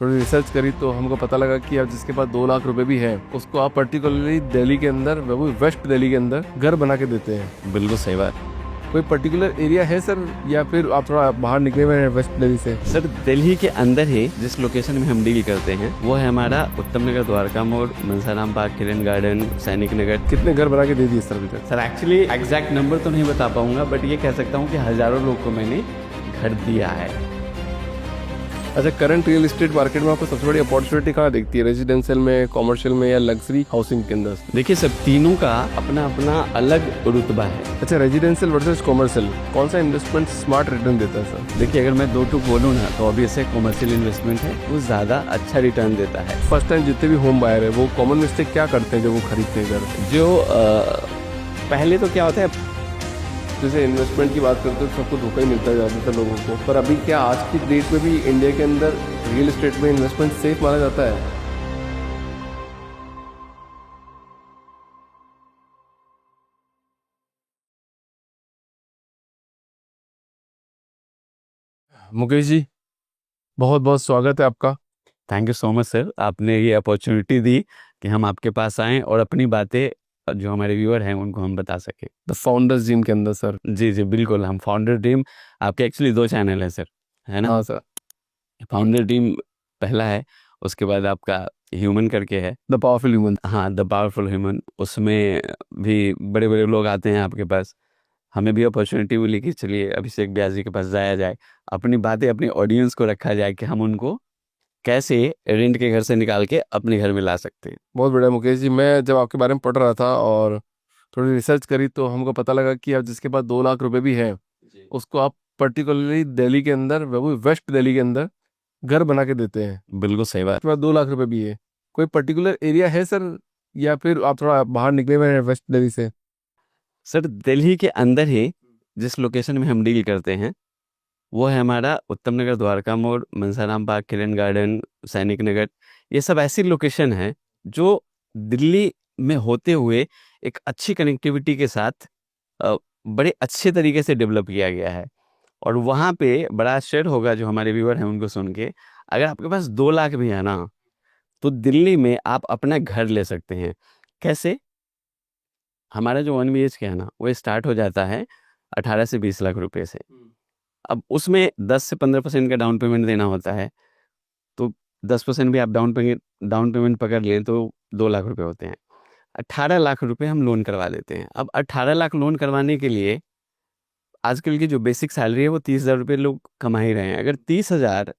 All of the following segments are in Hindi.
थोड़ी रिसर्च करी तो हमको पता लगा कि अब जिसके पास 2 लाख रुपए भी है उसको आप पर्टिकुलरली दिल्ली के अंदर, वो वेस्ट दिल्ली के अंदर घर बना के देते हैं। बिल्कुल सही बात। कोई पर्टिकुलर एरिया है सर, या फिर आप थोड़ा बाहर निकले हुए हैं वेस्ट दिल्ली से? सर दिल्ली के अंदर ही जिस लोकेशन में हम डील करते हैं वो है हमारा उत्तम नगर, द्वारका मोड़, मनसाराम पार्क, किरण गार्डन, सैनिक नगर। कितने घर बना के दे दिए सर अभी तक? सर एक्चुअली एग्जैक्ट नंबर तो नहीं बता पाऊंगा, बट ये कह सकता हूँ कि हजारों लोग को मैंने घर दिया है। अच्छा, करंट रियल एस्टेट मार्केट में आपको सबसे बड़ी अपॉर्चुनिटी कहाँ दिखती है? रेजिडेंशियल में, कॉमर्शियल में, या लग्जरी हाउसिंग के अंदर? देखिए सर, तीनों का अपना अपना अलग रुतबा है। अच्छा, रेजिडेंशियल वर्सेस कॉमर्शियल, कौन सा इन्वेस्टमेंट स्मार्ट रिटर्न देता है सर? देखिए, अगर मैं दो टूक बोलूँ ना तो ऑब्वियस है कॉमर्शियल इन्वेस्टमेंट है, वो ज़्यादा अच्छा रिटर्न देता है। फर्स्ट टाइम जितने भी होम बायर है वो कॉमन मिस्टेक क्या करते हैं जब वो खरीदते हैं घर? जो पहले तो क्या होता है, जैसे इन्वेस्टमेंट की बात करते हैं तो सबको धोखा ही मिलता है ज़्यादातर लोगों को, पर अभी क्या आज की डेट में भी इंडिया के अंदर रियल एस्टेट में इन्वेस्टमेंट सेफ माना जाता है? मुकेश जी, बहुत बहुत स्वागत है आपका। Thank you so much sir, आपने ये अपॉर्चुनिटी दी कि हम आपके पास आएँ और अपनी बातें जो हमारे व्यूअर हैं उनको हम बता सकें। द फाउंडर्स जिम के अंदर सर। जी जी बिल्कुल, हम फाउंडर टीम, आपके एक्चुअली 2 चैनल है सर, है ना? हाँ सर। फाउंडर टीम पहला है, उसके बाद आपका ह्यूमन करके है। The powerful human. हाँ, द पावरफुल ह्यूमन, उसमें भी बड़े बड़े लोग आते हैं आपके पास। हमें भी अपॉर्चुनिटी मिली कि चलिए अभिषेक ब्यास जी के पास जाया जाए, अपनी बातें अपनी ऑडियंस को रखा जाए कि हम उनको कैसे रेंट के घर से निकाल के अपने घर में ला सकते हैं। बहुत बढ़िया मुकेश जी, मैं जब आपके बारे में पढ़ रहा था और थोड़ी रिसर्च करी तो हमको पता लगा कि अब जिसके पास 2 लाख रुपए भी है उसको आप पर्टिकुलरली दिल्ली के अंदर, वो वेस्ट दिल्ली के अंदर घर बना के देते हैं। बिल्कुल सही बात। उसके बाद 2 लाख रुपए भी है। कोई पर्टिकुलर एरिया है सर, या फिर आप थोड़ा बाहर निकले हुए हैं वेस्ट दिल्ली से? सर दिल्ली के अंदर ही जिस लोकेशन में हम डील करते हैं वो है हमारा उत्तम नगर, द्वारका मोड़, मनसाराम पार्क, किरण गार्डन, सैनिक नगर। ये सब ऐसी लोकेशन है जो दिल्ली में होते हुए एक अच्छी कनेक्टिविटी के साथ बड़े अच्छे तरीके से डेवलप किया गया है। और वहाँ पे बड़ा आश्चर्य होगा जो हमारे व्यूअर हैं उनको सुन के, अगर आपके पास 2 लाख भी है ना तो दिल्ली में आप अपना घर ले सकते हैं। कैसे? हमारा जो 1 BHK है ना वो स्टार्ट हो जाता है 18 से 20 लाख रुपए से। अब उसमें 10 से 15% का डाउन पेमेंट देना होता है, तो 10% भी आप डाउन पेमेंट पकड़ लें तो 2 लाख रुपए होते हैं। 18 लाख रुपए हम लोन करवा देते हैं। अब 18 लाख लोन करवाने के लिए आजकल की जो बेसिक सैलरी है वो 30,000 रुपये लोग कमा ही रहे हैं। अगर 30,000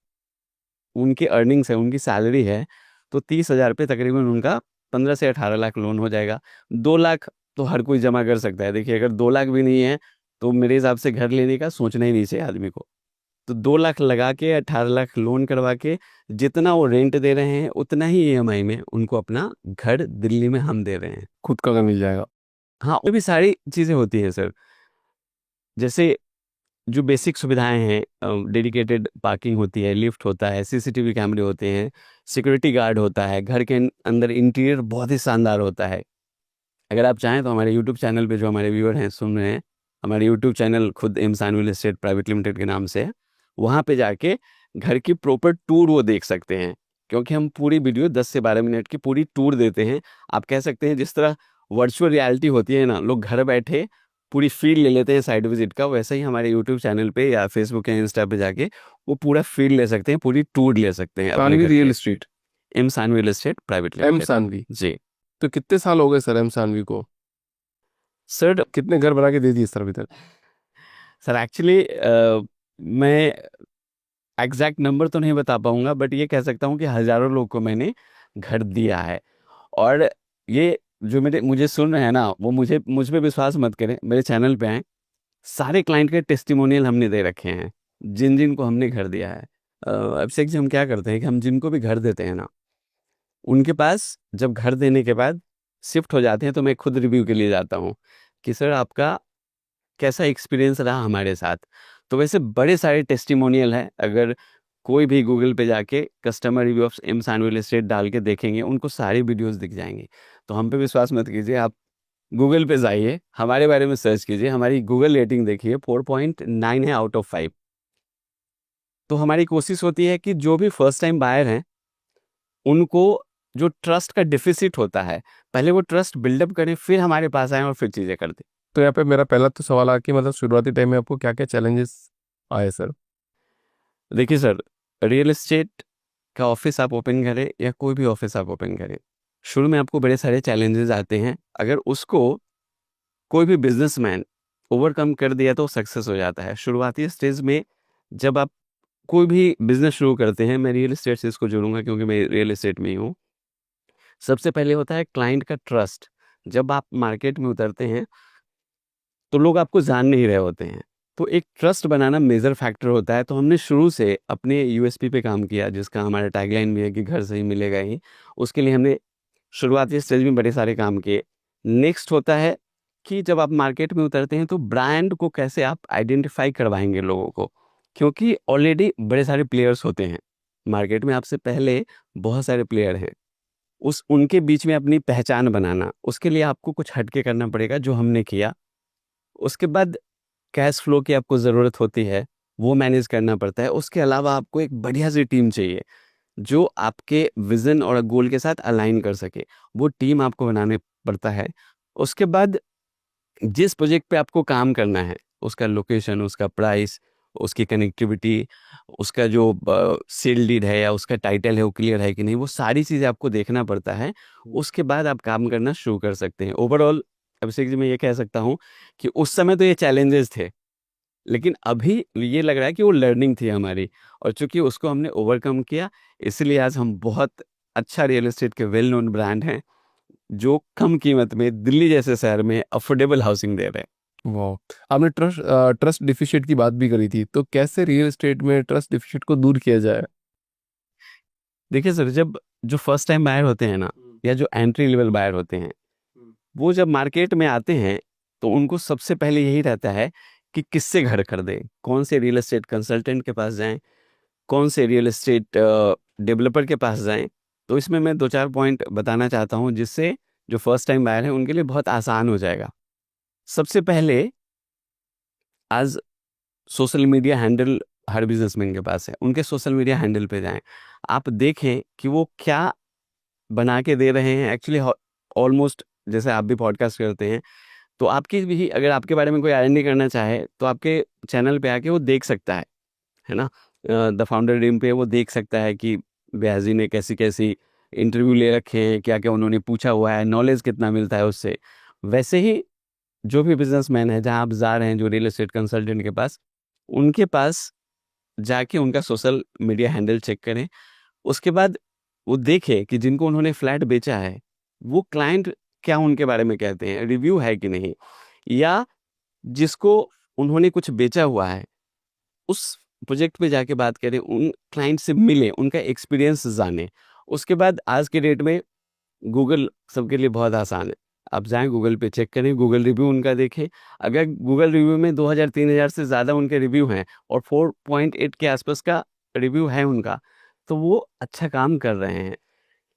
उनकी अर्निंग्स है, उनकी सैलरी है, तो 30,000 पे तकरीबन उनका 15 से 18 लाख लोन हो जाएगा। 2 लाख तो हर कोई जमा कर सकता है। देखिए, अगर 2 लाख भी नहीं है तो मेरे हिसाब से घर लेने का सोचना ही नहीं चाहिए आदमी को। तो 2 लाख लगा के 18 लाख लोन करवा के जितना वो रेंट दे रहे हैं उतना ही EMI में उनको अपना घर दिल्ली में हम दे रहे हैं। खुद का घर मिल जाएगा। हाँ, वो भी सारी चीज़ें होती हैं सर, जैसे जो बेसिक सुविधाएं हैं, डेडिकेटेड पार्किंग होती है, लिफ्ट होता है, CCTV कैमरे होते हैं, सिक्योरिटी गार्ड होता है, घर के अंदर इंटीरियर बहुत ही शानदार होता है। अगर आप चाहें तो हमारे यूट्यूब चैनल पे जो हमारे व्यूअर हैं सुन रहे हैं, हमारे यूट्यूब चैनल खुद M Sanvi estate private limited के नाम से है, वहाँ पे जाके घर की प्रॉपर टूर वो देख सकते हैं, क्योंकि हम पूरी वीडियो 10 से 12 मिनट की पूरी टूर देते हैं। आप कह सकते हैं जिस तरह वर्चुअल रियलिटी होती है ना, लोग घर बैठे पूरी फील ले लेते हैं साइड विजिट का, वैसे ही हमारे यूट्यूब चैनल पे या फेसबुक या इंस्टा पे जाके वो पूरा फील ले सकते हैं, पूरी टूर ले सकते हैं अपने सानवी घर रियल के। Estate? Um Sanvi estate private um limited. Sanvi. जी तो कितने साल हो गए सर एम सानवी को? सर। कितने घर बना के दे दिए सर अभी तक? सर एक्चुअली मैं एग्जैक्ट नंबर तो नहीं बता पाऊंगा, बट ये कह सकता हूँ कि हजारों लोग को मैंने घर दिया है। और ये जो मुझे सुन रहे हैं ना, वो मुझ पे विश्वास मत करें, मेरे चैनल पे आए, सारे क्लाइंट के टेस्टिमोनियल हमने दे रखे हैं जिन जिन को हमने घर दिया है। अभिषेक जी, हम क्या करते हैं कि हम जिनको भी घर देते हैं ना, उनके पास जब घर देने के बाद शिफ्ट हो जाते हैं तो मैं खुद रिव्यू के लिए जाता हूँ कि सर आपका कैसा एक्सपीरियंस रहा हमारे साथ। तो वैसे बड़े सारे टेस्टिमोनियल हैं, अगर कोई भी गूगल पे जाके customer review of M Sanvi estate डाल के देखेंगे, उनको सारी वीडियोस दिख जाएंगी। तो हम पे विश्वास मत कीजिए, आप गूगल पे जाइए, हमारे बारे में सर्च कीजिए, हमारी गूगल रेटिंग देखिए 4.9 है आउट ऑफ 5। तो हमारी कोशिश होती है कि जो भी फर्स्ट टाइम बायर हैं उनको जो ट्रस्ट का डिफिसिट होता है, पहले वो ट्रस्ट बिल्डअप करें, फिर हमारे पास आए और फिर चीज़ें कर दें। तो यहाँ पे मेरा पहला तो सवाल आ कि मतलब शुरुआती टाइम में आपको क्या क्या चैलेंजेस आए सर? देखिए सर, रियल एस्टेट का ऑफिस आप ओपन करें या कोई भी ऑफिस आप ओपन करें, शुरू में आपको बड़े सारे चैलेंजेस आते हैं। अगर उसको कोई भी बिजनेसमैन ओवरकम कर दिया तो सक्सेस हो जाता है। शुरुआती स्टेज में जब आप कोई भी बिजनेस शुरू करते हैं, मैं रियल एस्टेट से इसको जोड़ूंगा क्योंकि मैं रियल एस्टेट में ही हूँ। सबसे पहले होता है क्लाइंट का ट्रस्ट। जब आप मार्केट में उतरते हैं तो लोग आपको जान नहीं रहे होते हैं, तो एक ट्रस्ट बनाना मेजर फैक्टर होता है। तो हमने शुरू से अपने यूएसपी पे काम किया, जिसका हमारा टैगलाइन भी है कि घर से ही मिलेगा ही। उसके लिए हमने शुरुआती स्टेज में बड़े सारे काम किए। नेक्स्ट होता है कि जब आप मार्केट में उतरते हैं तो ब्रांड को कैसे आप आइडेंटिफाई करवाएंगे लोगों को, क्योंकि ऑलरेडी बड़े सारे प्लेयर्स होते हैं मार्केट में, आपसे पहले बहुत सारे प्लेयर हैं। उस उनके बीच में अपनी पहचान बनाना, उसके लिए आपको कुछ हटके करना पड़ेगा, जो हमने किया। उसके बाद कैश फ्लो की आपको ज़रूरत होती है, वो मैनेज करना पड़ता है। उसके अलावा आपको एक बढ़िया सी टीम चाहिए जो आपके विज़न और गोल के साथ अलाइन कर सके, वो टीम आपको बनाने पड़ता है। उसके बाद जिस प्रोजेक्ट पे आपको काम करना है, उसका लोकेशन, उसका प्राइस, उसकी कनेक्टिविटी, उसका जो सेल डीड है या उसका टाइटल है वो क्लियर है कि नहीं, वो सारी चीज़ें आपको देखना पड़ता है। उसके बाद आप काम करना शुरू कर सकते हैं। ओवरऑल अभिषेक जी, मैं ये कह सकता हूँ कि उस समय तो ये चैलेंजेस थे, लेकिन अभी ये लग रहा है कि वो लर्निंग थी हमारी, और चूंकि उसको हमने ओवरकम किया, इसलिए आज हम बहुत अच्छा रियल एस्टेट के वेल नोन ब्रांड हैं, जो कम कीमत में दिल्ली जैसे शहर में अफोर्डेबल हाउसिंग दे रहे हैं। वाह, आपने ट्रस्ट डिफिशिट की बात भी करी थी, तो कैसे रियल एस्टेट में ट्रस्ट डिफिशिट को दूर किया जाए? देखिए सर, जब जो फर्स्ट टाइम बायर होते हैं ना, या जो एंट्री लेवल बायर होते हैं, वो जब मार्केट में आते हैं तो उनको सबसे पहले यही रहता है कि किससे घर खरीदें, कौन से रियल एस्टेट कंसल्टेंट के पास जाएं, कौन से रियल एस्टेट डेवलपर के पास जाएं। तो इसमें मैं 2-4 पॉइंट बताना चाहता हूं, जिससे जो फर्स्ट टाइम बायर हैं उनके लिए बहुत आसान हो जाएगा। सबसे पहले, आज सोशल मीडिया हैंडल हर बिजनेसमैन के पास है, उनके सोशल मीडिया हैंडल पे जाएं, आप देखें कि वो क्या बना के दे रहे हैं। एक्चुअली ऑलमोस्ट जैसे आप भी पॉडकास्ट करते हैं, तो आपकी भी अगर आपके बारे में कोई आइडेंटिटी करना चाहे तो आपके चैनल पे आके वो देख सकता है ना। द फाउंडर ड्रीम पे वो देख सकता है कि ब्याजी ने कैसी कैसी इंटरव्यू ले रखे हैं, क्या क्या उन्होंने पूछा हुआ है, नॉलेज कितना मिलता है उससे। वैसे ही जो भी बिजनेसमैन है, जहाँ आप जा रहे हैं जो रियल एस्टेट कंसल्टेंट के पास, उनके पास जाके उनका सोशल मीडिया हैंडल चेक करें। उसके बाद वो देखें कि जिनको उन्होंने फ्लैट बेचा है, वो क्लाइंट क्या उनके बारे में कहते हैं, रिव्यू है कि नहीं, या जिसको उन्होंने कुछ बेचा हुआ है, उस प्रोजेक्ट पे जाके बात करें, उन क्लाइंट से मिलें, उनका एक्सपीरियंस जानें। उसके बाद आज के डेट में गूगल सबके लिए बहुत आसान है। आप जाएँ गूगल पे चेक करें, गूगल रिव्यू उनका देखें। अगर गूगल रिव्यू में 2000-3000 से ज़्यादा उनके रिव्यू हैं और 4.8 के आसपास का रिव्यू है उनका, तो वो अच्छा काम कर रहे हैं।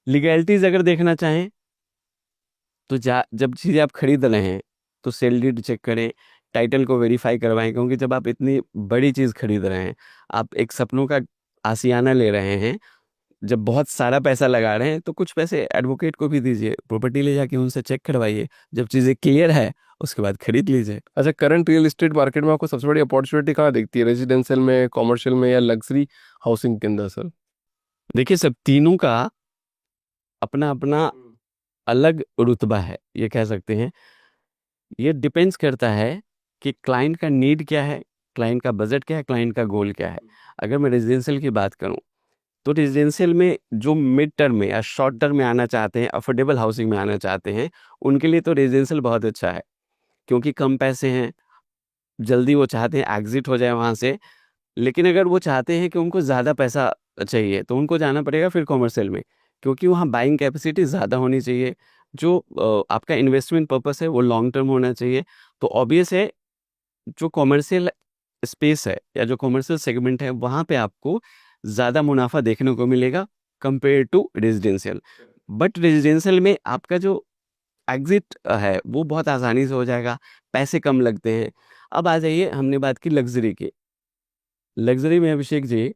लीगैलिटीज़ अगर देखना चाहें, तो जा जब चीज़ें आप खरीद रहे हैं तो सेल डीड चेक करें, टाइटल को वेरीफाई करवाएं, क्योंकि जब आप इतनी बड़ी चीज़ खरीद रहे हैं, आप एक सपनों का आशियाना ले रहे हैं, जब बहुत सारा पैसा लगा रहे हैं, तो कुछ पैसे एडवोकेट को भी दीजिए, प्रॉपर्टी ले जाके उनसे चेक करवाइए। जब चीज़ें क्लियर है उसके बाद खरीद लीजिए। अच्छा, करंट रियल एस्टेट मार्केट में आपको सबसे बड़ी अपॉर्चुनिटी कहाँ दिखती है? रेजिडेंशियल में, कॉमर्शियल में, या लग्जरी हाउसिंग के अंदर सर? देखिए सब तीनों का अपना अपना अलग रुतबा है, ये कह सकते हैं। ये डिपेंड्स करता है कि क्लाइंट का नीड क्या है, क्लाइंट का बजट क्या है, क्लाइंट का गोल क्या है। अगर मैं रेजिडेंशियल की बात करूं, तो रेजिडेंशियल में जो मिड टर्म में या शॉर्ट टर्म में आना चाहते हैं, अफोर्डेबल हाउसिंग में आना चाहते हैं, उनके लिए तो रेजिडेंशियल बहुत अच्छा है, क्योंकि कम पैसे हैं, जल्दी वो चाहते हैं एग्जिट हो जाए वहाँ से। लेकिन अगर वो चाहते हैं कि उनको ज़्यादा पैसा चाहिए, तो उनको जाना पड़ेगा फिर कॉमर्शियल में, क्योंकि वहाँ बाइंग कैपेसिटी ज़्यादा होनी चाहिए। जो आपका इन्वेस्टमेंट पर्पस है वो लॉन्ग टर्म होना चाहिए। तो ऑब्वियस है, जो कॉमर्शियल स्पेस है या जो कॉमर्शियल सेगमेंट है, वहाँ पे आपको ज़्यादा मुनाफा देखने को मिलेगा compare to residential. But residential में आपका जो एग्जिट है वो बहुत आसानी से हो जाएगा, पैसे कम लगते हैं। अब आ जाइए, हमने बात की लग्जरी की। लग्जरी में अभिषेक जी,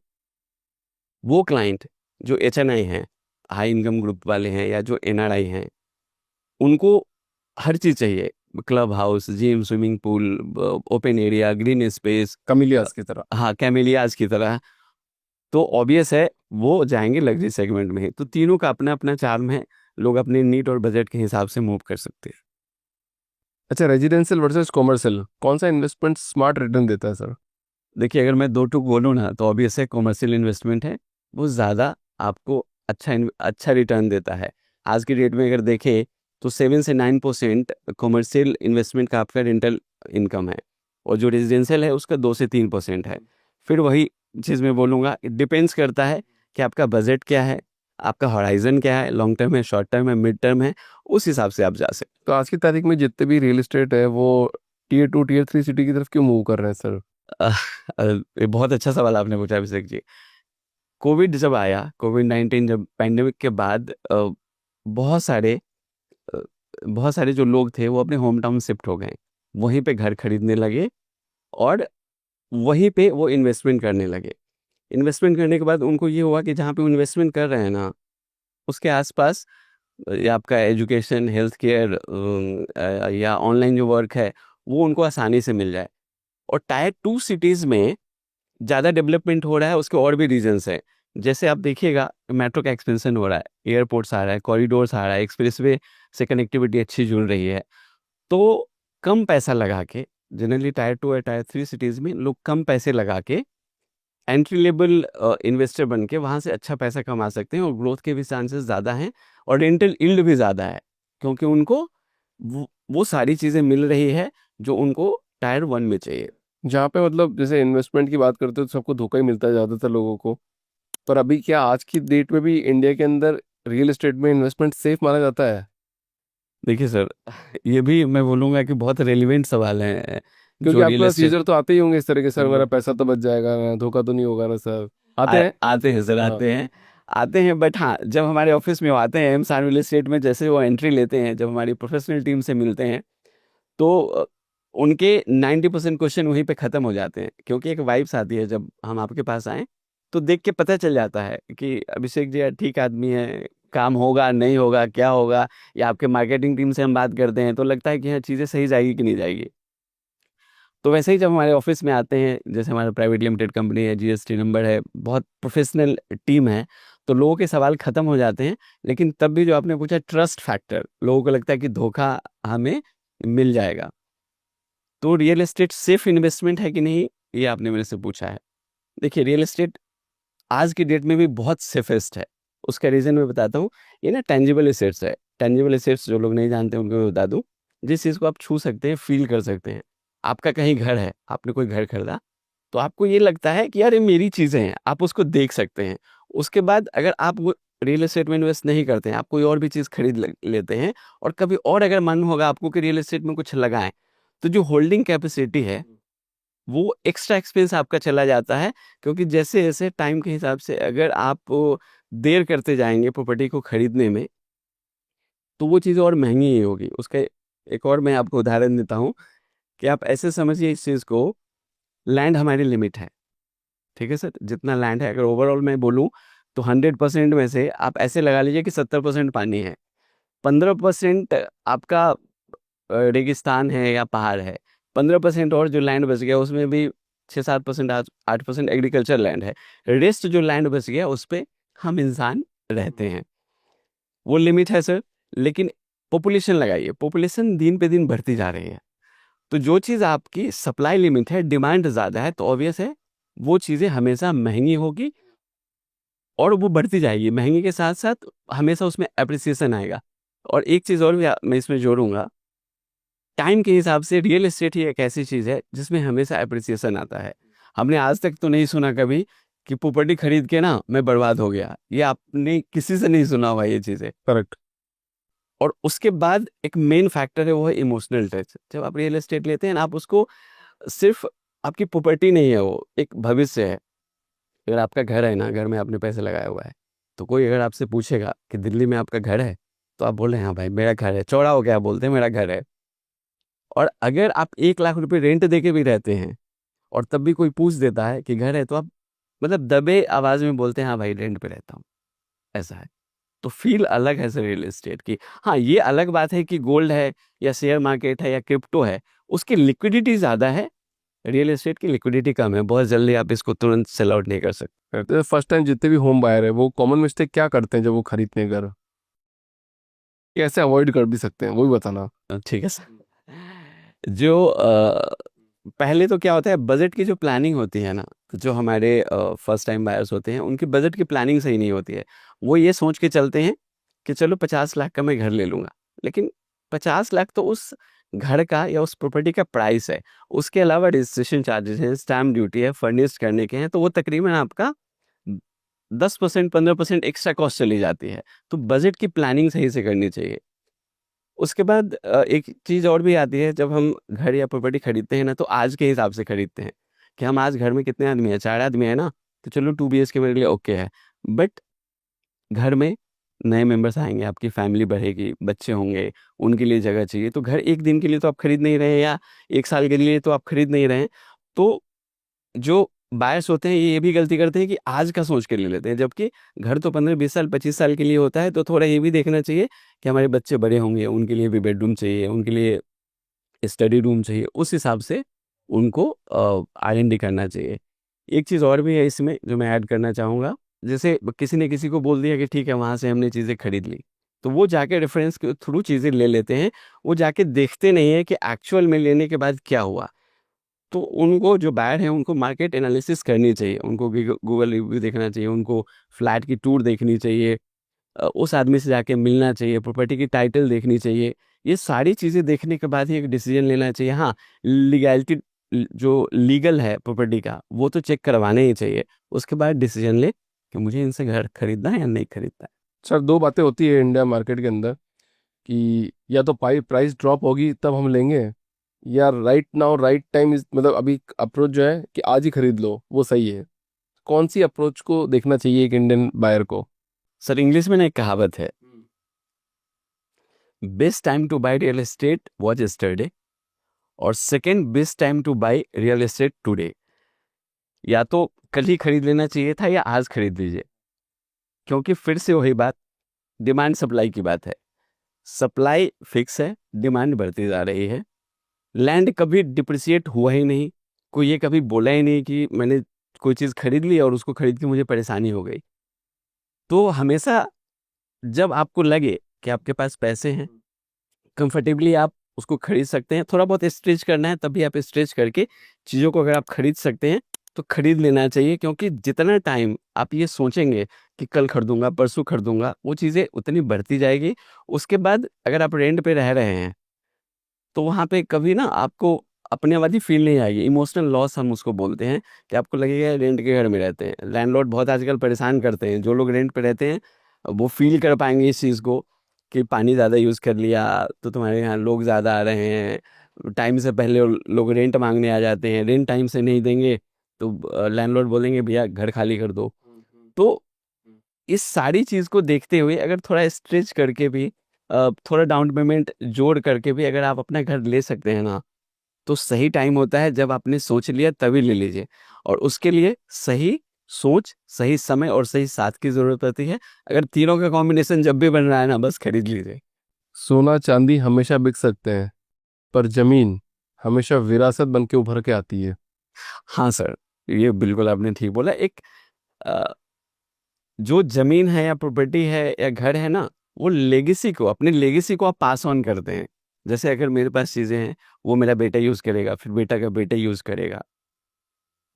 वो क्लाइंट जो एचएनआई हैं, हाई इनकम ग्रुप वाले हैं या जो एनआरआई हैं, उनको हर चीज़ चाहिए, club house, gym, swimming pool, open area, green space, Camellias की तरह। हाँ कैमेलियाज की तरह। तो ऑब्वियस है वो जाएंगे लग्जरी सेगमेंट में ही। तो तीनों का अपना अपना चार्म है, लोग अपने नीड और बजट के हिसाब से मूव कर सकते हैं। अच्छा, रेजिडेंशियल वर्सेस कॉमर्शियल, कौन सा इन्वेस्टमेंट स्मार्ट रिटर्न देता है सर? देखिए अगर मैं दो टूक बोलूँ ना तो ऑब्वियस है कॉमर्शियल इन्वेस्टमेंट है, वो ज़्यादा आपको अच्छा रिटर्न देता है। आज की डेट में अगर देखें तो 7 से 9% कॉमर्शियल इन्वेस्टमेंट का आपका रेंटल इनकम है, और जो रेजिडेंशियल है उसका 2 से 3% है। फिर वही चीज़ मैं बोलूँगा, इट डिपेंड्स करता है कि आपका बजट क्या है, आपका हॉराइजन क्या है, लॉन्ग टर्म है, शॉर्ट टर्म है, मिड टर्म है, उस हिसाब से आप जा सकते तो आज की तारीख में जितने भी रियल एस्टेट है वो टियर 2 टियर 3 सिटी की तरफ क्यों मूव कर रहे हैं सर? हैं। ये बहुत अच्छा सवाल आपने पूछा अभिषेक जी। कोविड जब आया, कोविड-19 जब पैंडेमिक के बाद बहुत सारे अ, बहुत सारे जो लोग थे वो अपने होम टाउन शिफ्ट हो गए। वहीं पे घर खरीदने लगे और वहीं पे वो इन्वेस्टमेंट करने लगे। इन्वेस्टमेंट करने के बाद उनको ये हुआ कि जहाँ पे वो इन्वेस्टमेंट कर रहे हैं ना, उसके आस-पास या आपका एजुकेशन, हेल्थ केयर या ऑनलाइन जो वर्क है, वो उनको आसानी से मिल जाए। और टायर 2 सिटीज़ में ज़्यादा डेवलपमेंट हो रहा है, उसके और भी रीज़न्स हैं। जैसे आप देखिएगा मेट्रो का एक्सपेंशन हो रहा है, एयरपोर्ट्स आ रहा है, कॉरिडोर्स आ रहा है, एक्सप्रेसवे से कनेक्टिविटी अच्छी जुड़ रही है। तो कम पैसा लगा के, जनरली टायर 2 या टायर 3 सिटीज़ में लोग कम पैसे लगा के एंट्री लेवल इन्वेस्टर बन के वहाँ से अच्छा पैसा कमा सकते हैं, और ग्रोथ के भी चांसेस ज़्यादा हैं और रेंटल यील्ड भी ज़्यादा है, क्योंकि उनको वो सारी चीज़ें मिल रही है जो उनको टायर 1 में चाहिए। जहाँ पे मतलब जैसे इन्वेस्टमेंट की बात करते हो तो सबको धोखा ही मिलता है ज़्यादातर लोगों को। पर अभी क्या आज की डेट में भी इंडिया के अंदर रियल एस्टेट में इन्वेस्टमेंट सेफ माना जाता है? देखिए सर, ये भी मैं बोलूँगा कि बहुत रेलेवेंट सवाल है क्योंकि जो आपके रियल पास एस्टेट। यूजर तो आते ही होंगे इस तरह के, सर मेरा हुँ। पैसा तो बच जाएगा ना, धोखा तो नहीं होगा ना सर, आते हैं? आते हैं सर, हाँ। आते हैं, बट हाँ, जब हमारे ऑफिस में वो आते हैं एम रियल एस्टेट में, जैसे वो एंट्री लेते हैं, जब हमारी प्रोफेशनल टीम से मिलते हैं, तो उनके 90% क्वेश्चन वहीं पे ख़त्म हो जाते हैं, क्योंकि एक वाइब्स आती है जब हम आपके पास आएँ, तो देख के पता चल जाता है कि अभिषेक जी यार ठीक आदमी है, काम होगा, नहीं होगा, क्या होगा, या आपके मार्केटिंग टीम से हम बात करते हैं, तो लगता है कि हाँ, चीज़ें सही जाएगी कि नहीं जाएगी। तो वैसे ही जब हमारे ऑफिस में आते हैं, जैसे हमारा प्राइवेट लिमिटेड कंपनी है, जीएसटी नंबर है, बहुत प्रोफेशनल टीम है, तो लोगों के सवाल खत्म हो जाते हैं। लेकिन तब भी जो आपने पूछा ट्रस्ट फैक्टर, लोगों को लगता है कि धोखा हमें मिल जाएगा। तो रियल एस्टेट सेफ इन्वेस्टमेंट है कि नहीं, ये आपने मेरे से पूछा है। देखिए रियल एस्टेट आज की डेट में भी बहुत सेफेस्ट है। उसका रीज़न मैं बताता हूँ। ये ना टेंजिबल एसेट्स है। टेंजिबल एसेट्स जो लोग नहीं जानते उनको मैं बता दूँ। जिस चीज़ को आप छू सकते हैं, फ़ील कर सकते हैं। आपका कहीं घर है, आपने कोई घर खरीदा, तो आपको ये लगता है कि यार ये मेरी चीज़ें हैं, आप उसको देख सकते हैं। उसके बाद अगर आप वो रियल एस्टेट में इन्वेस्ट नहीं करते हैं, आप कोई और भी चीज़ खरीद ल लेते हैं, और कभी और अगर मन होगा आपको कि रियल एस्टेट में कुछ लगाएँ, तो जो होल्डिंग कैपेसिटी है, वो एक्स्ट्रा एक्सपेंस आपका चला जाता है, क्योंकि जैसे-जैसे टाइम के हिसाब से अगर आप देर करते जाएँगे प्रॉपर्टी को खरीदने में, तो वो चीज़ और महँगी ही होगी। उसका एक और मैं आपको उदाहरण देता हूँ कि आप ऐसे समझिए इस चीज़ को, लैंड हमारी लिमिट है, ठीक है सर? जितना लैंड है, अगर ओवरऑल मैं बोलूँ तो 100% में से आप ऐसे लगा लीजिए कि 70% पानी है, 15% आपका रेगिस्तान है या पहाड़ है, 15% और जो लैंड बच गया उसमें भी 6-7% 8% एग्रीकल्चर लैंड है। रेस्ट जो लैंड बच गया उस पे हम इंसान रहते हैं। वो लिमिट है सर, लेकिन पॉपुलेशन लगाइए, पॉपुलेशन दिन पे दिन बढ़ती जा रही है। तो जो चीज़ आपकी सप्लाई लिमिट है, डिमांड ज़्यादा है, तो ऑब्वियस है वो चीज़ें हमेशा महँगी होगी और वो बढ़ती जाएगी। महँगी के साथ-साथ हमेशा उसमें एप्रिसिएशन आएगा। और एक चीज़ और भी मैं इसमें जोड़ूँगा, टाइम के हिसाब से रियल एस्टेट ही एक ऐसी चीज़ है जिसमें हमेशा एप्रिसिएशन आता है। हमने आज तक तो नहीं सुना कभी कि प्रॉपर्टी खरीद के ना मैं बर्बाद हो गया। ये आपने किसी से नहीं सुना होगा ये चीज़ें। करेक्ट। और उसके बाद एक मेन फैक्टर है, वो है इमोशनल टच। जब आप रियल एस्टेट लेते हैं ना, आप उसको सिर्फ़ आपकी प्रॉपर्टी नहीं है, वो एक भविष्य है। अगर आपका घर है ना, घर में आपने पैसे लगाया हुआ है, तो कोई अगर आपसे पूछेगा कि दिल्ली में आपका घर है? तो आप बोल रहे हैं हाँ भाई मेरा घर है। चौड़ा हो के आप बोलते हैं मेरा घर है। और अगर आप 1 लाख रुपए रेंट देके भी रहते हैं और तब भी कोई पूछ देता है कि घर है, तो आप मतलब दबे आवाज़ में बोलते हैं हाँ भाई रेंट पे रहता हूँ, ऐसा है। तो फील अलग है सर रियल एस्टेट की। हाँ, ये अलग बात है कि गोल्ड है या शेयर मार्केट है या क्रिप्टो है, उसकी लिक्विडिटी ज़्यादा है, रियल एस्टेट की लिक्विडिटी कम है, बहुत जल्दी आप इसको तुरंत सेल आउट नहीं कर सकते। तो फर्स्ट टाइम जितने भी होम बायर है वो कॉमन मिस्टेक क्या करते हैं जब वो खरीदते हैं घर, कैसे अवॉइड कर भी सकते हैं वो भी बताना। ठीक है सर। जो पहले तो क्या होता है, बजट की जो प्लानिंग होती है ना, तो जो हमारे फर्स्ट टाइम बायर्स होते हैं उनकी बजट की प्लानिंग सही नहीं होती है। वो ये सोच के चलते हैं कि चलो 50 लाख का मैं घर ले लूँगा, लेकिन 50 लाख तो उस घर का या उस प्रॉपर्टी का प्राइस है। उसके अलावा रजिस्ट्रेशन चार्जेस हैं, स्टैम्प ड्यूटी है, फर्निश्ड करने के हैं, तो वो तकरीबन आपका 10% 15% एक्स्ट्रा कॉस्ट चली जाती है। तो बजट की प्लानिंग सही से करनी चाहिए। उसके बाद एक चीज़ और भी आती है, जब हम घर या प्रॉपर्टी खरीदते हैं ना, तो आज के हिसाब से खरीदते हैं कि हम आज घर में कितने आदमी हैं, 4 आदमी हैं ना, तो चलो 2 बीएचके मेरे लिए ओके है। बट घर में नए मेंबर्स आएँगे, आपकी फैमिली बढ़ेगी, बच्चे होंगे, उनके लिए जगह चाहिए। तो घर 1 दिन के लिए तो आप खरीद नहीं रहे हैं या 1 साल के लिए तो आप खरीद नहीं रहे हैं। तो जो बायर्स होते हैं ये भी गलती करते हैं कि आज का सोच के ले लेते हैं, जबकि घर तो 15-20 साल 25 साल के लिए होता है। तो थोड़ा ये भी देखना चाहिए कि हमारे बच्चे बड़े होंगे, उनके लिए भी बेडरूम चाहिए, उनके लिए स्टडी रूम चाहिए, उस हिसाब से उनको आर&डी करना चाहिए। एक चीज़ और भी है इसमें जो मैं ऐड करना चाहूँगा, जैसे किसी ने किसी को बोल दिया कि ठीक है वहाँ से हमने चीज़ें खरीद ली, तो वो जाके रेफरेंस के थ्रू चीज़ें ले लेते हैं, वो जाके देखते नहीं है कि एक्चुअल में लेने के बाद क्या हुआ। तो उनको जो बायर हैं उनको मार्केट एनालिसिस करनी चाहिए, उनको गूगल रिव्यू देखना चाहिए, उनको फ्लैट की टूर देखनी चाहिए, उस आदमी से जाके मिलना चाहिए, प्रॉपर्टी की टाइटल देखनी चाहिए। ये सारी चीज़ें देखने के बाद ही एक डिसीजन लेना चाहिए। हाँ, लीगैलिटी जो लीगल है प्रॉपर्टी का वो तो चेक करवाना ही चाहिए। उसके बाद डिसीजन ले कि मुझे इनसे घर खरीदना है या नहीं खरीदना है। सर दो बातें होती है इंडिया मार्केट के अंदर कि या तो प्राइस ड्रॉप होगी तब हम लेंगे, या right now right time is, मतलब अभी अप्रोच जो है कि आज ही खरीद लो वो सही है। कौन सी अप्रोच को देखना चाहिए एक इंडियन बायर को? सर इंग्लिश में ना एक कहावत है, best time to buy real estate was yesterday और second best time to buy real estate today. या तो कल ही खरीद लेना चाहिए था या आज खरीद लीजिए, क्योंकि फिर से वही बात, डिमांड सप्लाई की बात है। सप्लाई फिक्स है, डिमांड बढ़ती जा रही है। लैंड कभी डिप्रिसिएट हुआ ही नहीं, कोई ये कभी बोला ही नहीं कि मैंने कोई चीज़ खरीद ली और उसको खरीद के मुझे परेशानी हो गई। तो हमेशा जब आपको लगे कि आपके पास पैसे हैं, कंफर्टेबली आप उसको खरीद सकते हैं, थोड़ा बहुत स्ट्रेच करना है तभी आप स्ट्रेच करके चीज़ों को अगर आप खरीद सकते हैं तो खरीद लेना चाहिए। क्योंकि जितना टाइम आप ये सोचेंगे कि कल खरीदूंगा परसों खरीदूंगा, वो चीज़ें उतनी बढ़ती जाएगी। उसके बाद अगर आप रेंट पे रह रहे हैं तो वहाँ पे कभी ना आपको अपने वाली फील नहीं आएगी, इमोशनल लॉस हम उसको बोलते हैं, कि आपको लगेगा रेंट के घर में रहते हैं। लैंडलॉर्ड बहुत आजकल परेशान करते हैं, जो लोग रेंट पे रहते हैं वो फील कर पाएंगे इस चीज़ को कि पानी ज़्यादा यूज़ कर लिया तो तुम्हारे यहाँ लोग ज़्यादा आ रहे हैं, टाइम से पहले लोग रेंट मांगने आ जाते हैं, रेंट टाइम से नहीं देंगे तो लैंडलॉर्ड बोलेंगे भैया घर खाली कर दो। तो इस सारी चीज़ को देखते हुए अगर थोड़ा स्ट्रेच करके भी थोड़ा डाउन पेमेंट जोड़ करके भी अगर आप अपना घर ले सकते हैं ना, तो सही टाइम होता है जब आपने सोच लिया तभी ले लीजिए। और उसके लिए सही सोच, सही समय और सही साथ की ज़रूरत पड़ती है। अगर तीनों का कॉम्बिनेशन जब भी बन रहा है ना, बस खरीद लीजिए। सोना चांदी हमेशा बिक सकते हैं, पर जमीन हमेशा विरासत बन के उभर के आती है। हाँ सर, ये बिल्कुल आपने ठीक बोला। एक अ, जो ज़मीन है या प्रॉपर्टी है या घर है ना, वो लेगेसी को, अपनी लेगेसी को आप पास ऑन करते हैं। जैसे अगर मेरे पास चीज़ें हैं, वो मेरा बेटा यूज़ करेगा, फिर बेटा का बेटा यूज़ करेगा।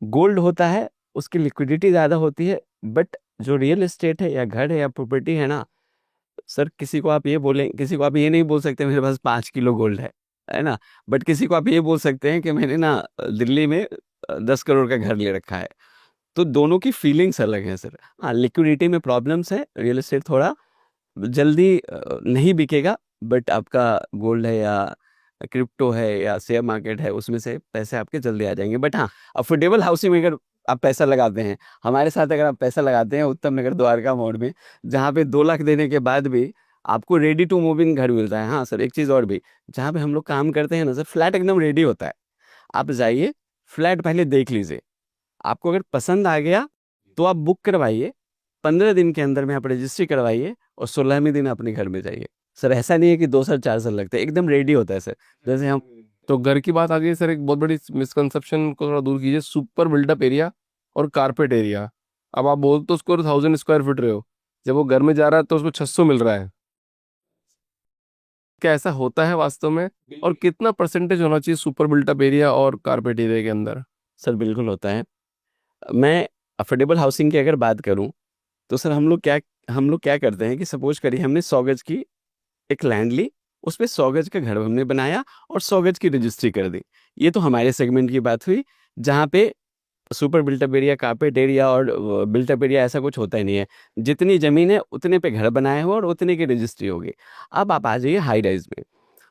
गोल्ड होता है, उसकी लिक्विडिटी ज़्यादा होती है, बट जो रियल एस्टेट है या घर है या प्रॉपर्टी है ना, सर किसी को आप ये नहीं बोल सकते मेरे पास 5 किलो गोल्ड है ना? बट किसी को आप ये बोल सकते हैं कि मैंने ना दिल्ली में 10 करोड़ का घर ले रखा है। तो दोनों की फीलिंग्स अलग हैं सर। हाँ, लिक्विडिटी में प्रॉब्लम्स है, रियल एस्टेट थोड़ा जल्दी नहीं बिकेगा, बट आपका गोल्ड है या क्रिप्टो है या शेयर मार्केट है, उसमें से पैसे आपके जल्दी आ जाएँगे। बट हाँ, अफोर्डेबल हाउसिंग में अगर आप पैसा लगाते हैं, हमारे साथ अगर आप पैसा लगाते हैं उत्तम नगर द्वारका मोड़ में, जहाँ पे 2 लाख देने के बाद भी आपको रेडी टू मूव इन घर मिलता है। हाँ सर, एक चीज़ और भी, जहाँ पे हम लोग काम करते हैं ना सर, फ्लैट एकदम रेडी होता है। आप जाइए, फ्लैट पहले देख लीजिए, आपको अगर पसंद आ गया तो आप बुक करवाइए, 15 दिन के अंदर में आप रजिस्ट्री करवाइए और 16वें दिन अपने घर में जाइए सर। ऐसा नहीं है कि 2 साल 4 साल लगते हैं, एकदम रेडी होता है सर। जैसे हम तो घर की बात आ गई सर, एक बहुत बड़ी मिसकंसेप्शन को थोड़ा दूर कीजिए, सुपर बिल्डअप एरिया और कारपेट एरिया। अब आप बोल तो उसको 1000 स्क्वायर फीट रहे हो, जब वो घर में जा रहा है तो उसको 600 मिल रहा है। क्या ऐसा होता है वास्तव में? और कितना परसेंटेज होना चाहिए सुपर बिल्टअप एरिया और कारपेट एरिया के अंदर? सर बिल्कुल होता है। मैं अफोर्डेबल हाउसिंग की अगर बात करूं तो सर हम लोग क्या करते हैं कि सपोज करिए हमने 100 गज की एक लैंड ली, उस पे 100 गज का घर हमने बनाया और 100 गज की रजिस्ट्री कर दी। ये तो हमारे सेगमेंट की बात हुई, जहाँ पे super built up area, carpet area और बिल्टअप एरिया ऐसा कुछ होता ही नहीं है। जितनी ज़मीन है उतने पे घर बनाया हुआ और उतने की रजिस्ट्री होगी। अब आप आ जाइए हाई राइज़ में।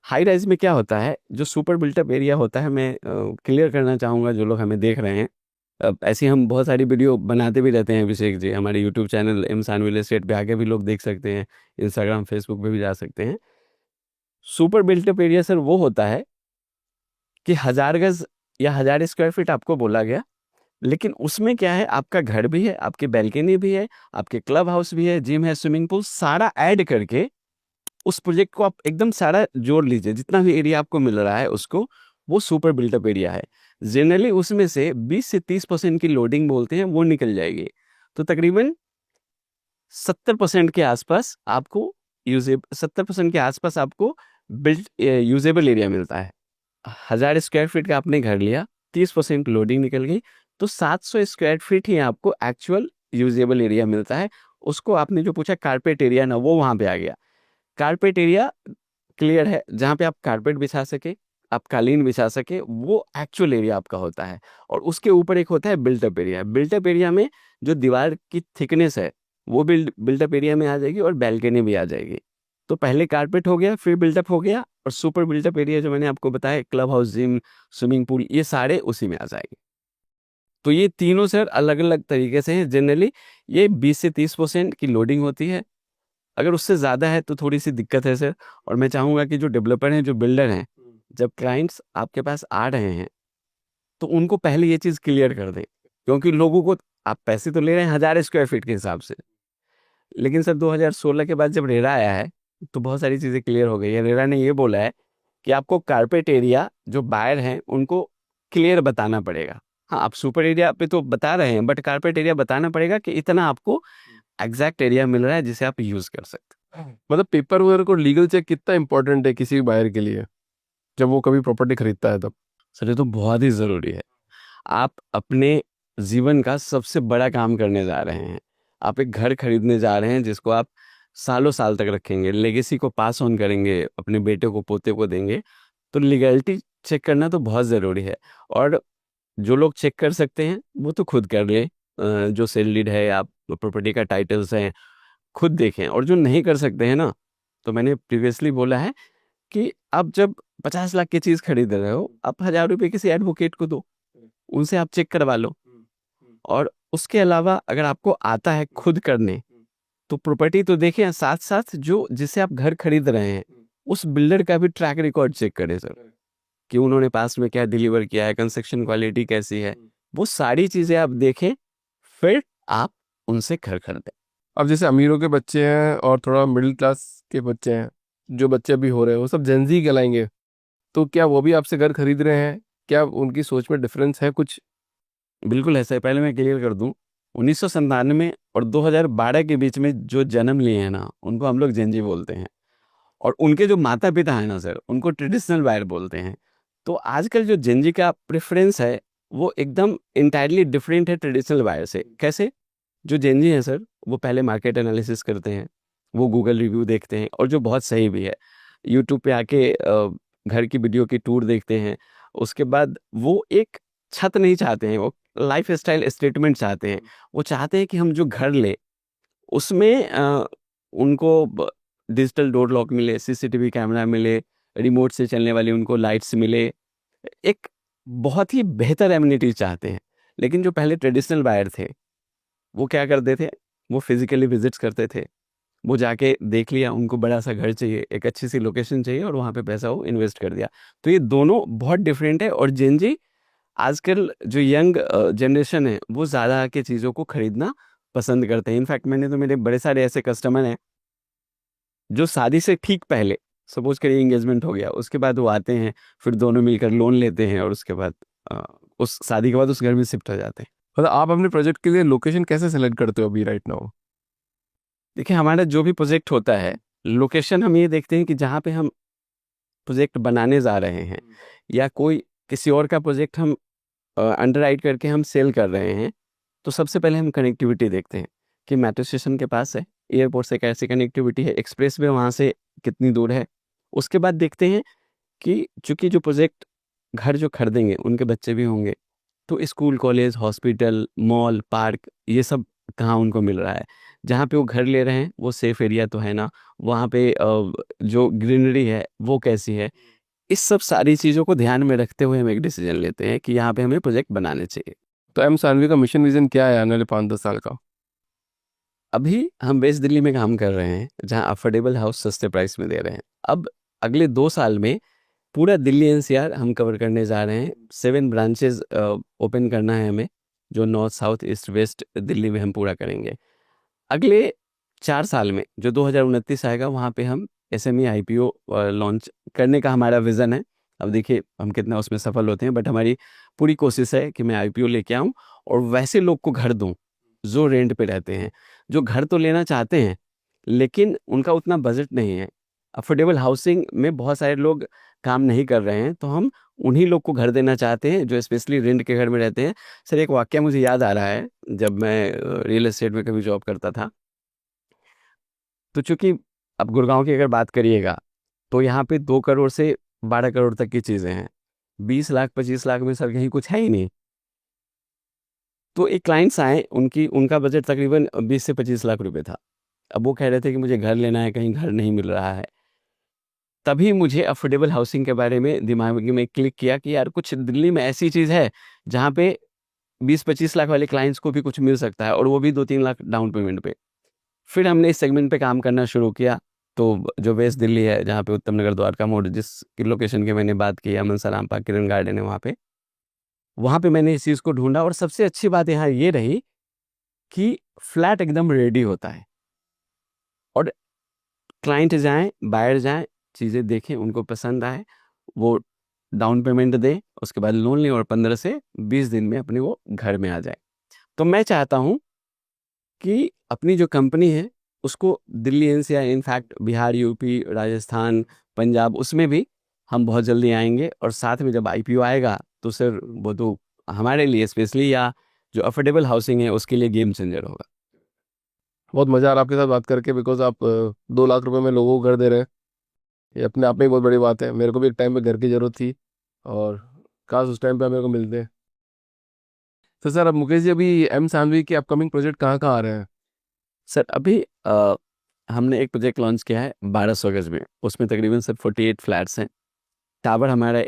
हाई राइज़ में क्या होता है, जो सुपर बिल्टअप एरिया होता है, मैं क्लियर करना चाहूँगा जो लोग हमें देख रहे हैं। ऐसी हम बहुत सारी वीडियो बनाते भी रहते हैं अभिषेक जी, हमारे YouTube channel M Sanvi real estate पे आके भी लोग देख सकते हैं, इंस्टाग्राम, फेसबुक पे भी जा सकते हैं। सुपर बिल्टअप एरिया सर वो होता है कि 1000 गज या 1000 स्क्वायर फीट आपको बोला गया, लेकिन उसमें क्या है, आपका घर भी है, आपकी बैल्कनी भी है, आपके क्लब हाउस भी है, जिम है, स्विमिंग पूल, सारा ऐड करके उस प्रोजेक्ट को आप एकदम सारा जोड़ लीजिए, जितना भी एरिया आपको मिल रहा है उसको, वो सुपर बिल्टअप एरिया है। जनरली उसमें से 20 से 30% की लोडिंग बोलते हैं वो निकल जाएगी, तो तकरीबन 70% के आसपास आपको 70% के आसपास आपको बिल्ट यूजेबल एरिया मिलता है। 1000 स्क्वायर फीट का आपने घर लिया, 30% लोडिंग निकल गई, तो 700 स्क्वायर फीट ही आपको एक्चुअल यूजेबल एरिया मिलता है। उसको आपने जो पूछा कारपेट एरिया ना, वो वहाँ पे आ गया। कारपेट एरिया क्लियर है, जहाँ पे आप कारपेट बिछा सके, आप कालीन बिछा सके, वो एक्चुअल एरिया आपका होता है। और उसके ऊपर एक होता है बिल्टअप एरिया। बिल्टअप एरिया में जो दीवार की थिकनेस है वो बिल्टअप एरिया में आ जाएगी और बैल्कनी भी आ जाएगी। तो पहले कारपेट हो गया, फिर बिल्टअप हो गया, और सुपर बिल्टअप एरिया जो मैंने आपको बताया, club house, gym, swimming pool, ये सारे उसी में आ जाएंगे। तो ये तीनों सर अलग अलग तरीके से हैं। जनरली ये 20 से 30% की लोडिंग होती है, अगर उससे ज़्यादा है तो थोड़ी सी दिक्कत है सर। और मैं चाहूँगा कि जो डेवलपर हैं, जो बिल्डर हैं, जब क्लाइंट्स आपके पास आ रहे हैं तो उनको पहले ये चीज़ क्लियर कर दें, क्योंकि लोगों को आप पैसे तो ले रहे हैं 1000 स्क्वायर फीट के हिसाब से, लेकिन सर 2016 के बाद जब रेरा आया है तो बहुत सारी चीज़ें क्लियर हो गई है। रेरा ने ये बोला है कि आपको कारपेट एरिया जो बायर हैं उनको क्लियर बताना पड़ेगा। हाँ, आप सुपर एरिया पे तो बता रहे हैं, बट कारपेट एरिया बताना पड़ेगा कि इतना आपको एग्जैक्ट एरिया मिल रहा है जिसे आप यूज़ कर सकते हैं। मतलब पेपर वर्क और लीगल चेक कितना इंपॉर्टेंट है किसी भी बायर के लिए जब वो कभी प्रॉपर्टी खरीदता है तब? सर ये तो बहुत ही ज़रूरी है। आप अपने जीवन का सबसे बड़ा काम करने जा रहे हैं। आप एक घर खरीदने जा रहे हैं जिसको आप सालों साल तक रखेंगे, लेगेसी को पास ऑन करेंगे, अपने बेटे को, पोते को देंगे। तो लीगैलिटी चेक करना तो बहुत ज़रूरी है। और जो लोग चेक कर सकते हैं वो तो खुद कर लें, जो सेल डीड है, आप प्रॉपर्टी का टाइटल्स हैं, खुद देखें। और जो नहीं कर सकते हैं ना, तो मैंने प्रीवियसली बोला है कि आप जब 50 लाख की चीज़ खरीद रहे हो, आप 1000 रुपये किसी एडवोकेट को दो, उनसे आप चेक करवा लो। और उसके अलावा अगर आपको आता है खुद करने, तो प्रॉपर्टी तो देखें, साथ साथ जो जिससे आप घर खरीद रहे हैं उस बिल्डर का भी ट्रैक रिकॉर्ड चेक करें सर, कि उन्होंने पास में क्या डिलीवर किया है, कंस्ट्रक्शन क्वालिटी कैसी है, वो सारी चीज़ें आप देखें, फिर आप उनसे घर खरीदें। अब जैसे अमीरों के बच्चे हैं और थोड़ा मिडिल क्लास के बच्चे हैं, जो बच्चे अभी हो रहे हैं वो सब जेनजी कहलाएंगे, तो क्या वो भी आपसे घर खरीद रहे हैं? क्या उनकी सोच में डिफरेंस है कुछ? बिल्कुल ऐसा है। पहले मैं क्लियर कर दूं, 1997 और 2012 के बीच में जो जन्म लिए हैं ना, उनको हम लोग जेनजी बोलते हैं। और उनके जो माता पिता हैं ना सर, उनको ट्रेडिशनल बायर बोलते हैं। तो आजकल जो जेनजी का प्रेफरेंस है वो एकदम इंटायरली डिफरेंट है ट्रेडिशनल बायर से। कैसे? जो जेनजी हैं सर, वो पहले मार्केट एनालिसिस करते हैं, वो गूगल रिव्यू देखते हैं, और जो बहुत सही भी है, यूट्यूब पे आके घर की वीडियो की टूर देखते हैं। उसके बाद वो एक छत नहीं चाहते हैं, वो लाइफ स्टाइल स्टेटमेंट चाहते हैं। वो चाहते हैं कि हम जो घर ले उसमें उनको डिजिटल डोर लॉक मिले, सीसीटीवी कैमरा मिले, रिमोट से चलने वाली उनको लाइट्स मिले, एक बहुत ही बेहतर एमिनिटी चाहते हैं। लेकिन जो पहले ट्रेडिशनल बायर थे वो क्या करते थे, वो फिजिकली विजिट्स करते थे, वो जाके देख लिया, उनको बड़ा सा घर चाहिए, एक अच्छी सी लोकेशन चाहिए, और वहाँ पे पैसा वो इन्वेस्ट कर दिया। तो ये दोनों बहुत डिफरेंट है। और जेन जी आजकल जो यंग जनरेशन है वो ज़्यादा के चीज़ों को खरीदना पसंद करते हैं। इनफैक्ट मैंने तो मेरे बड़े सारे ऐसे कस्टमर हैं जो शादी से ठीक पहले, सपोज करिए एंगेजमेंट हो गया, उसके बाद वो आते हैं, फिर दोनों मिलकर लोन लेते हैं और उसके बाद उस शादी के बाद उस घर में शिफ्ट हो जाते हैं। मतलब आप अपने प्रोजेक्ट के लिए लोकेशन कैसे सेलेक्ट करते हो अभी राइट नाउ? देखिए, हमारा जो भी प्रोजेक्ट होता है, लोकेशन हम ये देखते हैं कि जहाँ पे हम प्रोजेक्ट बनाने जा रहे हैं या कोई किसी और का प्रोजेक्ट हम अंडरराइट करके हम सेल कर रहे हैं, तो सबसे पहले हम कनेक्टिविटी देखते हैं कि मेट्रो स्टेशन के पास है, एयरपोर्ट से कैसी कनेक्टिविटी है, एक्सप्रेस वे वहाँ से कितनी दूर है। उसके बाद देखते हैं कि चूंकि जो प्रोजेक्ट घर जो खरीदेंगे उनके बच्चे भी होंगे, तो school, college, hospital, mall, park, ये सब कहाँ उनको मिल रहा है। जहाँ पे वो घर ले रहे हैं वो सेफ एरिया तो है ना, वहाँ पे जो ग्रीनरी है वो कैसी है। इस सब सारी चीज़ों को ध्यान में रखते हुए हम एक डिसीजन लेते हैं कि यहाँ पे हमें प्रोजेक्ट बनाने चाहिए। तो एम सानवी का मिशन विजन क्या है आने वाले 5-10 साल का? अभी हम वेस्ट दिल्ली में काम कर रहे हैं, जहाँ अफोर्डेबल हाउस सस्ते प्राइस में दे रहे हैं। अब अगले 2 साल में पूरा दिल्ली एनसीआर हम कवर करने जा रहे हैं। 7 ब्रांचेज ओपन करना है हमें, जो north, south, east, west Delhi में हम पूरा करेंगे। अगले 4 साल में जो 2029 आएगा, वहाँ पे हम एसएमई आईपीओ लॉन्च करने का हमारा विज़न है। अब देखिए हम कितना उसमें सफल होते हैं, बट हमारी पूरी कोशिश है कि मैं आईपीओ लेके आऊँ और वैसे लोग को घर दूँ जो रेंट पे रहते हैं, जो घर तो लेना चाहते हैं लेकिन उनका उतना बजट नहीं है। अफोर्डेबल हाउसिंग में बहुत सारे लोग काम नहीं कर रहे हैं, तो हम उन्हीं लोग को घर देना चाहते हैं जो स्पेशली रेंट के घर में रहते हैं। सर, एक वाकया मुझे याद आ रहा है, जब मैं रियल एस्टेट में कभी जॉब करता था, तो चूंकि अब गुड़गांव की अगर बात करिएगा, तो यहाँ पे 2 करोड़ से 12 करोड़ तक की चीज़ें हैं। 20 लाख 25 लाख में सर कहीं कुछ है ही नहीं। तो एक क्लाइंट्स आए, उनका बजट तकरीबन 20 से 25 लाख रुपए था। अब वो कह रहे थे कि मुझे घर लेना है, कहीं घर नहीं मिल रहा है। तभी मुझे अफोर्डेबल हाउसिंग के बारे में दिमाग में क्लिक किया कि यार कुछ दिल्ली में ऐसी चीज़ है जहाँ पे 20-25 लाख वाले क्लाइंट्स को भी कुछ मिल सकता है, और वो भी 2-3 लाख डाउन पेमेंट पे। फिर हमने इस सेगमेंट पे काम करना शुरू किया। तो जो वेस्ट दिल्ली है, जहाँ पे उत्तम नगर, द्वारका मोड़, जिस लोकेशन की मैंने बात की, अमन सराम पार्क, किरण गार्डन है वहाँ पे मैंने इस चीज़ को ढूंढा। और सबसे अच्छी बात यहाँ ये रही कि फ्लैट एकदम रेडी होता है और क्लाइंट जाएं, बायर जाएं, चीज़ें देखें, उनको पसंद आए, वो डाउन पेमेंट दें, उसके बाद लोन लें और 15 से 20 दिन में अपने वो घर में आ जाए। तो मैं चाहता हूँ कि अपनी जो कंपनी है उसको Delhi NCR, in fact Bihar, UP, Rajasthan, Punjab, उसमें भी हम बहुत जल्दी आएंगे। और साथ में जब आईपीओ आएगा तो सर वो तो हमारे लिए स्पेशली, या जो अफोर्डेबल हाउसिंग है उसके लिए गेम चेंजर होगा। बहुत मज़ा आ रहा है आपके साथ बात करके, बिकॉज आप 2 लाख रुपए में लोगों को घर दे रहे हैं। ये अपने आप में ही बहुत बड़ी बात है। मेरे को भी एक टाइम पे घर की ज़रूरत थी, और काश उस टाइम पे आप मेरे को मिलते। तो सर, अब मुकेश जी, अभी एम सानवी के अपकमिंग प्रोजेक्ट कहाँ कहाँ आ रहे हैं? सर, अभी हमने एक प्रोजेक्ट लॉन्च किया है 1200 गज में, उसमें तकरीबन सर 48 फ्लैट्स हैं। टावर हमारा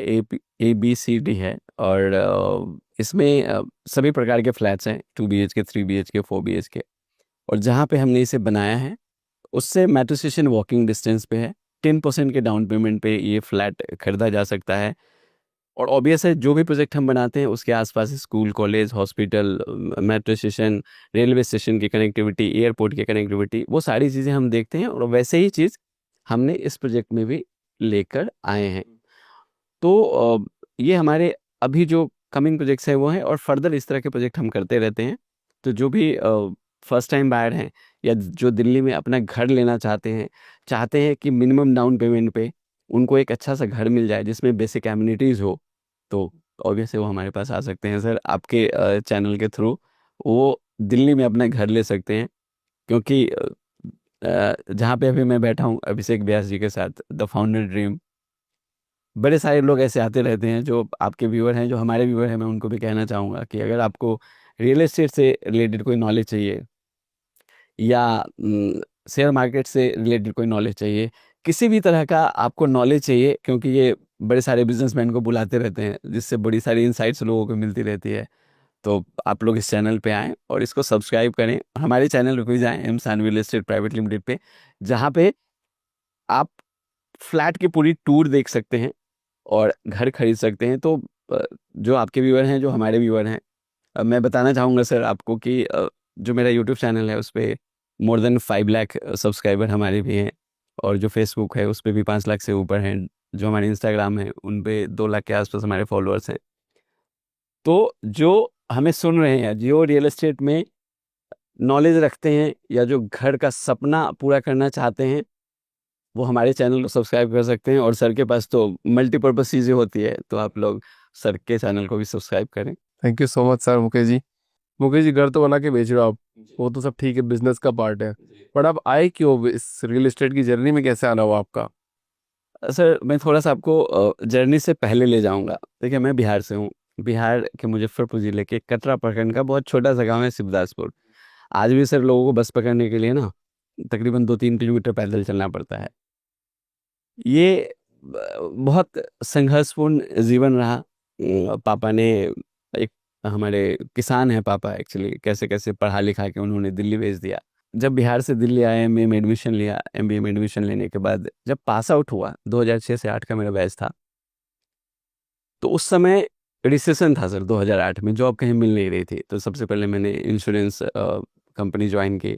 ABCD है, और इसमें सभी प्रकार के फ्लैट्स हैं, 2 BHK, 3 BHK, 4 BHK। और जहाँ पे हमने इसे बनाया है उससे मेट्रो स्टेशन वॉकिंग डिस्टेंस पे है। 10% के डाउन पेमेंट पे ये फ्लैट खरीदा जा सकता है। और ऑब्वियस है, जो भी प्रोजेक्ट हम बनाते हैं उसके आसपास school, college, hospital, metro station, railway station की कनेक्टिविटी, एयरपोर्ट की कनेक्टिविटी, वो सारी चीज़ें हम देखते हैं, और वैसे ही चीज़ हमने इस प्रोजेक्ट में भी लेकर आए हैं। तो ये हमारे अभी जो कमिंग प्रोजेक्ट्स हैं वो हैं, और फर्दर इस तरह के प्रोजेक्ट हम करते रहते हैं। तो जो भी फर्स्ट टाइम बायर हैं या जो दिल्ली में अपना घर लेना चाहते हैं कि मिनिमम डाउन पेमेंट पे उनको एक अच्छा सा घर मिल जाए जिसमें बेसिक एमिनिटीज़ हो, तो ऑब्वियसली वो हमारे पास आ सकते हैं सर। आपके चैनल के थ्रू वो दिल्ली में अपना घर ले सकते हैं, क्योंकि जहाँ पे अभी मैं बैठा हूँ अभिषेक व्यास जी के साथ, द फाउंडर ड्रीम, बड़े सारे लोग ऐसे आते रहते हैं जो आपके व्यूअर हैं, जो हमारे व्यूअर हैं। मैं उनको भी कहना चाहूँगा कि अगर आपको रियल एस्टेट से रिलेटेड कोई नॉलेज चाहिए, या शेयर मार्केट से रिलेटेड कोई नॉलेज चाहिए, किसी भी तरह का आपको नॉलेज चाहिए, क्योंकि ये बड़े सारे बिजनेसमैन को बुलाते रहते हैं जिससे बड़ी सारी इनसाइट्स लोगों को मिलती रहती है, तो आप लोग इस चैनल पे आएँ और इसको सब्सक्राइब करें। हमारे चैनल पे भी जाएँ, M Sanvi real estate private limited पे, जहाँ पे आप फ्लैट की पूरी टूर देख सकते हैं और घर खरीद सकते हैं। तो जो आपके व्यूअर हैं, जो हमारे व्यूअर हैं, मैं बताना चाहूँगा सर आपको कि जो मेरा यूट्यूब चैनल है उस पर मोर देन 5 लाख सब्सक्राइबर हमारे भी हैं, और जो फेसबुक है उस पर भी 5 लाख से ऊपर हैं, जो हमारे इंस्टाग्राम है उन पे 2 लाख के आसपास हमारे फॉलोअर्स हैं। तो जो हमें सुन रहे हैं, जो रियल एस्टेट में नॉलेज रखते हैं या जो घर का सपना पूरा करना चाहते हैं, वो हमारे चैनल को सब्सक्राइब कर सकते हैं। और सर के पास तो मल्टीपर्पज़ चीज़ें होती है, तो आप लोग सर के चैनल को भी सब्सक्राइब करें। Thank you so much sir. Mukesh ji, Mukesh ji, घर तो बना के बेच रहे हो आप, वो तो सब ठीक है, बिजनेस का पार्ट है, बट आप आए क्यों इस रियल एस्टेट की जर्नी में, कैसे आना हुआ आपका? सर मैं थोड़ा सा आपको जर्नी से पहले ले जाऊंगा। देखिए मैं बिहार से हूँ। बिहार के मुजफ्फरपुर ज़िले के कटरा प्रखंड का बहुत छोटा सा गांव है शिवदासपुर। आज भी सर लोगों को बस पकड़ने के लिए ना तकरीबन 2-3 किलोमीटर पैदल चलना पड़ता है। ये बहुत संघर्षपूर्ण जीवन रहा। पापा ने एक, हमारे किसान हैं पापा एक्चुअली, कैसे कैसे पढ़ा लिखा के उन्होंने दिल्ली भेज दिया। जब बिहार से दिल्ली आए, एमए में एडमिशन लिया। एमबीए में एडमिशन लेने के बाद जब पास आउट हुआ, 2006 से 8 का मेरा बैच था, तो उस समय रिसेशन था सर 2008 में, जॉब कहीं मिल नहीं रही थी। तो सबसे पहले मैंने इंश्योरेंस कंपनी ज्वाइन की।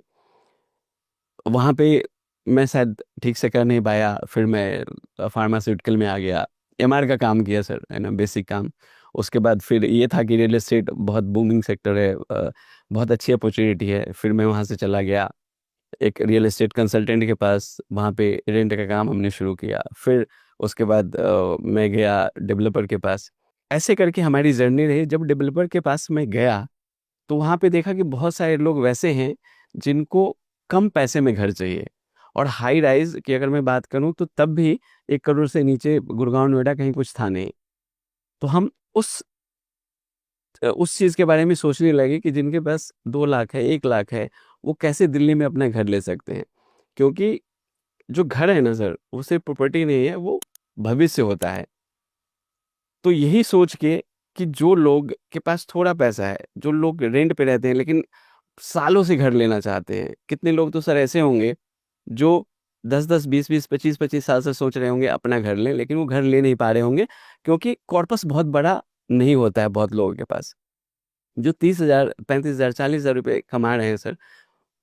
वहाँ पे मैं शायद ठीक से कर नहीं पाया, फिर मैं फार्मास्यूटिकल में आ गया। एमआर का काम किया सर, है ना, बेसिक काम। उसके बाद फिर ये था कि रियल एस्टेट बहुत बूमिंग सेक्टर है, बहुत अच्छी अपॉर्चुनिटी है। फिर मैं वहाँ से चला गया एक रियल एस्टेट कंसल्टेंट के पास, वहाँ पे रेंट का काम हमने शुरू किया। फिर उसके बाद मैं गया डेवलपर के पास। ऐसे करके हमारी जर्नी रही। जब डेवलपर के पास मैं गया तो वहाँ पे देखा कि बहुत सारे लोग वैसे हैं जिनको कम पैसे में घर चाहिए। और हाई राइज की अगर मैं बात करूँ तो तब भी 1 करोड़ से नीचे गुड़गांव नोएडा कहीं कुछ था नहीं। तो हम उस चीज़ के बारे में सोचने लगे कि जिनके पास 2 लाख है, 1 लाख है, वो कैसे दिल्ली में अपना घर ले सकते हैं। क्योंकि जो घर है ना सर, वो सिर्फ प्रॉपर्टी नहीं है, वो भविष्य होता है। तो यही सोच के कि जो लोग के पास थोड़ा पैसा है, जो लोग रेंट पे रहते हैं लेकिन सालों से घर लेना चाहते हैं। कितने लोग तो सर ऐसे होंगे जो 10-10, 20-20, 25-25 साल से सोच रहे होंगे अपना घर लें, लेकिन वो घर ले नहीं पा रहे होंगे क्योंकि कॉर्पस बहुत बड़ा नहीं होता है बहुत लोगों के पास। जो 30,000, 35,000, 40,000 रुपये कमा रहे हैं सर,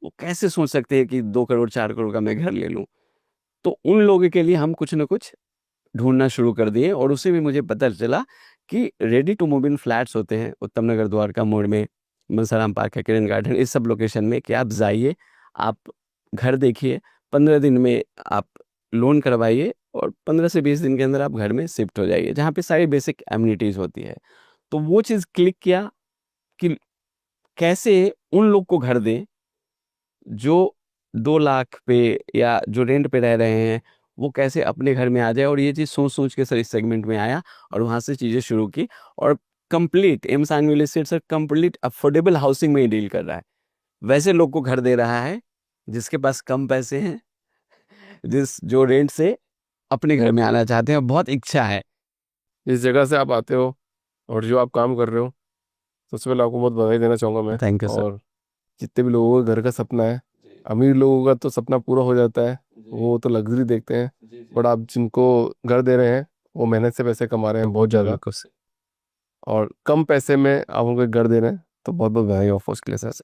वो कैसे सोच सकते हैं कि 2 करोड़, 4 करोड़ का मैं घर ले लूँ? तो उन लोगों के लिए हम कुछ न कुछ ढूँढना शुरू कर दिए। और उससे भी मुझे पता चला कि ready to move in flats होते हैं उत्तम नगर द्वारका मोड़ में, मनसाराम पार्क है, किरण गार्डन, इस सब लोकेशन में, कि आप जाइए, आप घर देखिए, 15 दिन में आप लोन करवाइए और 15 से 20 दिन के अंदर आप घर में शिफ्ट हो जाइए, जहाँ पे सारी बेसिक एमिनिटीज़ होती है। तो वो चीज़ क्लिक किया कि कैसे उन लोग को घर दें जो 2 लाख पे या जो रेंट पे रह रहे हैं, वो कैसे अपने घर में आ जाए। और ये चीज़ सोच-सोच के सर इस सेगमेंट में आया और वहाँ से चीज़ें शुरू की। और complete M real estate sir complete affordable housing में ही डील कर रहा है। वैसे लोग को घर दे रहा है जिसके पास कम पैसे हैं, जो रेंट से अपने घर में आना चाहते हैं, बहुत इच्छा है। इस जगह से आप आते हो और जो आप काम कर रहे हो, सबसे पहले आपको बहुत बधाई देना चाहूँगा मैं। Thank you sir. और जितने भी लोगों का घर का सपना है, अमीर लोगों का तो सपना पूरा हो जाता है, वो तो लग्जरी देखते हैं, बट आप जिनको घर दे रहे हैं वो मेहनत से पैसे कमा रहे हैं बहुत ज़्यादा, बिल्कुल सर। और कम पैसे में आप उनको एक घर दे रहे हैं, तो बहुत बहुत बधाई ऑफ उसके लिए सर।